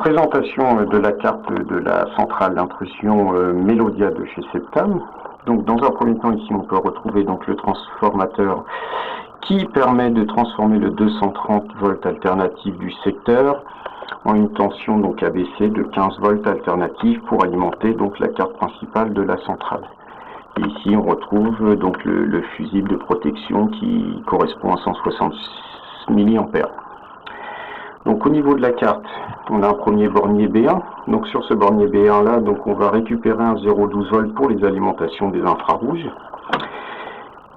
présentation de la carte de la centrale d'intrusion Melodia de chez Septam. Donc dans un premier temps ici on peut retrouver donc le transformateur qui permet de transformer le 230 volts alternatif du secteur en une tension donc ABC de 15 volts alternatif pour alimenter donc la carte principale de la centrale. Et ici on retrouve donc le fusible de protection qui correspond à 160 mA. Donc au niveau de la carte, on a un premier bornier B1. Donc sur ce bornier B1 là, donc on va récupérer un 0,12 volts pour les alimentations des infrarouges.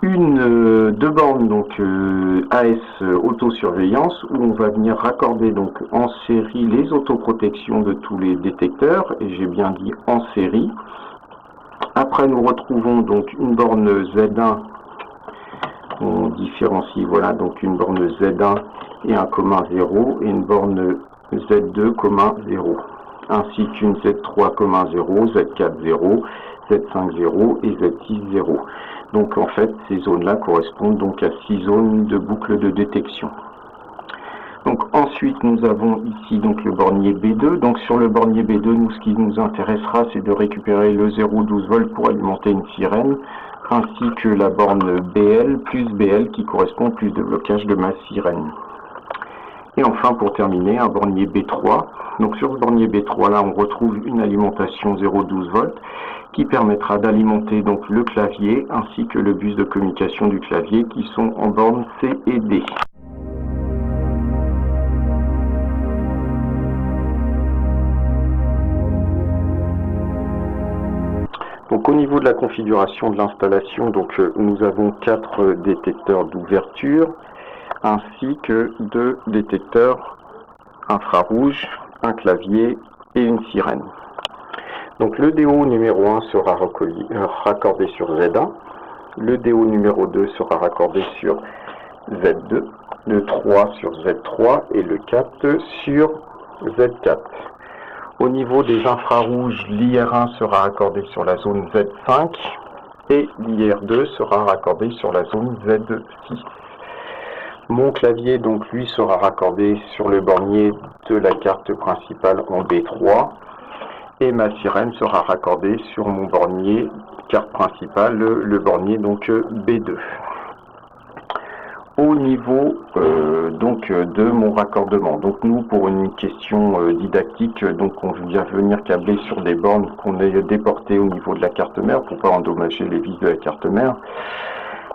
Deux bornes donc AS autosurveillance où on va venir raccorder donc en série les autoprotections de tous les détecteurs, et j'ai bien dit en série. Après nous retrouvons donc une borne Z1, on différencie, voilà, donc une borne Z1 et un commun 0, et une borne Z2 commun 0, ainsi qu'une Z3 commun 0, Z4 0, Z5 0 et Z6 0. Donc en fait ces zones-là correspondent donc à 6 zones de boucle de détection. Donc ensuite nous avons ici donc le bornier B2. Donc sur le bornier B2, nous ce qui nous intéressera c'est de récupérer le 0,12 volts pour alimenter une sirène, ainsi que la borne BL plus BL qui correspond plus de blocage de ma sirène. Et enfin pour terminer un bornier B3. Donc sur ce bornier B3 là on retrouve une alimentation 0,12 volts qui permettra d'alimenter donc le clavier ainsi que le bus de communication du clavier qui sont en borne C et D. Donc au niveau de la configuration de l'installation, donc nous avons 4 détecteurs d'ouverture ainsi que 2 détecteurs infrarouges, un clavier et une sirène. Donc le DO numéro 1 sera raccordé sur Z1, le DO numéro 2 sera raccordé sur Z2, le 3 sur Z3 et le 4 sur Z4. Au niveau des infrarouges, l'IR1 sera raccordé sur la zone Z5 et l'IR2 sera raccordé sur la zone Z6. Mon clavier donc lui sera raccordé sur le bornier de la carte principale en B3 et ma sirène sera raccordée sur mon bornier carte principale, le bornier donc B2. Au niveau de mon raccordement, donc nous pour une question didactique, donc on vient venir câbler sur des bornes qu'on a déportées au niveau de la carte mère pour pas endommager les vis de la carte mère.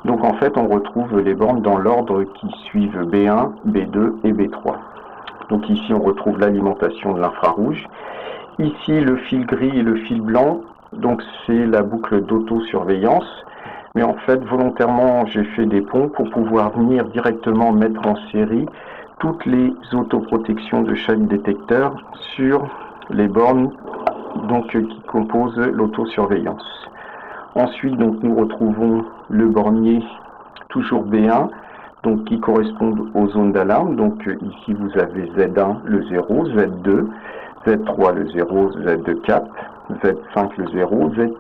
Donc en fait on retrouve les bornes dans l'ordre qui suivent B1, B2 et B3. Donc ici on retrouve l'alimentation de l'infrarouge. Ici le fil gris et le fil blanc, donc c'est la boucle d'autosurveillance. Mais en fait volontairement j'ai fait des ponts pour pouvoir venir directement mettre en série toutes les autoprotections de chaque détecteur sur les bornes donc qui composent l'autosurveillance. Ensuite donc nous retrouvons le bornier toujours B1 donc qui correspond aux zones d'alarme. Donc ici vous avez Z1 le 0, Z2, Z3 le 0, Z2 4, Z5 le 0, Z6.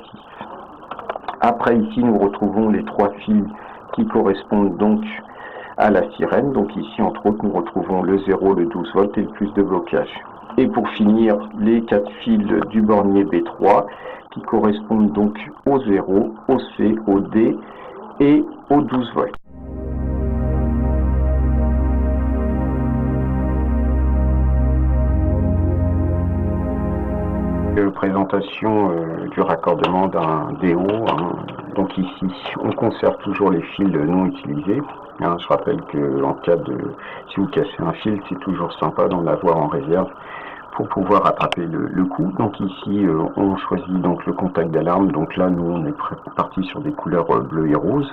Après ici nous retrouvons les 3 fils qui correspondent donc à la sirène. Donc ici entre autres nous retrouvons le 0, le 12 volts et le plus de blocage. Et pour finir les 4 fils du bornier B3 qui correspondent donc au 0, au C, au D et au 12 volts. Présentation du raccordement d'un DO. Donc ici on conserve toujours les fils non utilisés. Je rappelle que en cas de si vous cassez un fil, c'est toujours sympa d'en avoir en réserve pour pouvoir attraper le coup. Donc ici on choisit donc le contact d'alarme. Donc là nous on est parti sur des couleurs bleu et rose.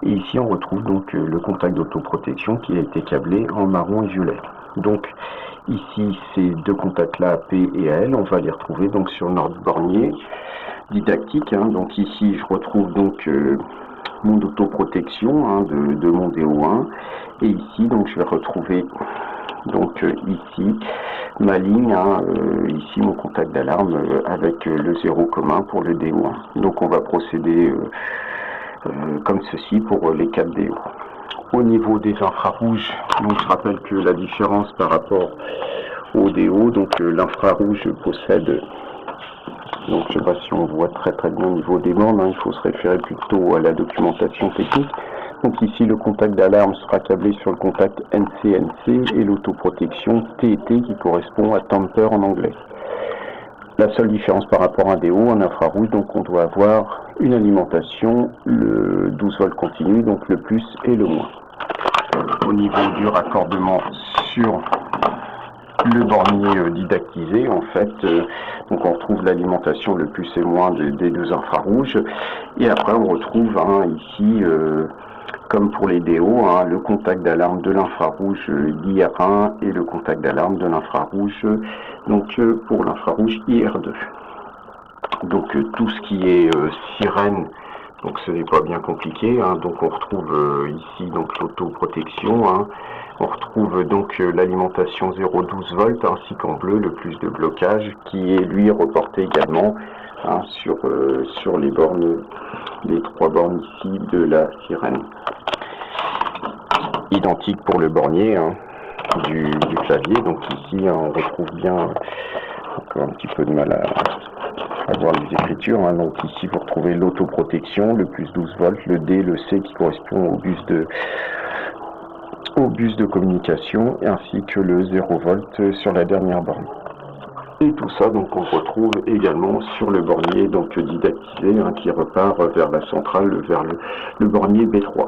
Et ici on retrouve donc le contact d'autoprotection qui a été câblé en marron et violet. Donc ici ces deux contacts là, P et L, on va les retrouver donc sur notre bornier didactique. Donc ici je retrouve donc mon autoprotection de mon DO1, et ici donc je vais retrouver donc ici ma ligne, ici mon contact d'alarme avec le 0 commun pour le DO1. Donc on va procéder comme ceci pour les 4 DO. Au niveau des infrarouges, donc je rappelle que la différence par rapport ODO. Donc l'infrarouge possède, donc je ne sais pas si on voit très bien au niveau des bornes, il faut se référer plutôt à la documentation technique. Donc ici le contact d'alarme sera câblé sur le contact NC-NC et l'autoprotection TT qui correspond à Tamper en anglais. La seule différence par rapport à un DO, en infrarouge, donc on doit avoir une alimentation, le 12 volts continu, donc le plus et le moins. Au niveau du raccordement sur le bornier didactisé, en fait, donc on retrouve l'alimentation le plus et moins des deux infrarouges. Et après on retrouve ici, comme pour les DO, le contact d'alarme de l'infrarouge IR1 et le contact d'alarme de l'infrarouge, donc pour l'infrarouge IR2. Donc tout ce qui est sirène, donc ce n'est pas bien compliqué, donc on retrouve ici donc l'autoprotection, on retrouve donc l'alimentation 0,12 volts ainsi qu'en bleu le plus de blocage qui est lui reporté également sur les bornes, les 3 bornes ici de la sirène. Identique pour le bornier du clavier, donc ici on retrouve bien, encore un petit peu de mal à voir les écritures, donc ici vous retrouvez l'autoprotection, le plus 12 volts, le D, le C qui correspond au bus de communication, ainsi que le 0 volt sur la dernière borne. Et tout ça donc on retrouve également sur le bornier donc didactisé qui repart vers la centrale, vers le bornier B3.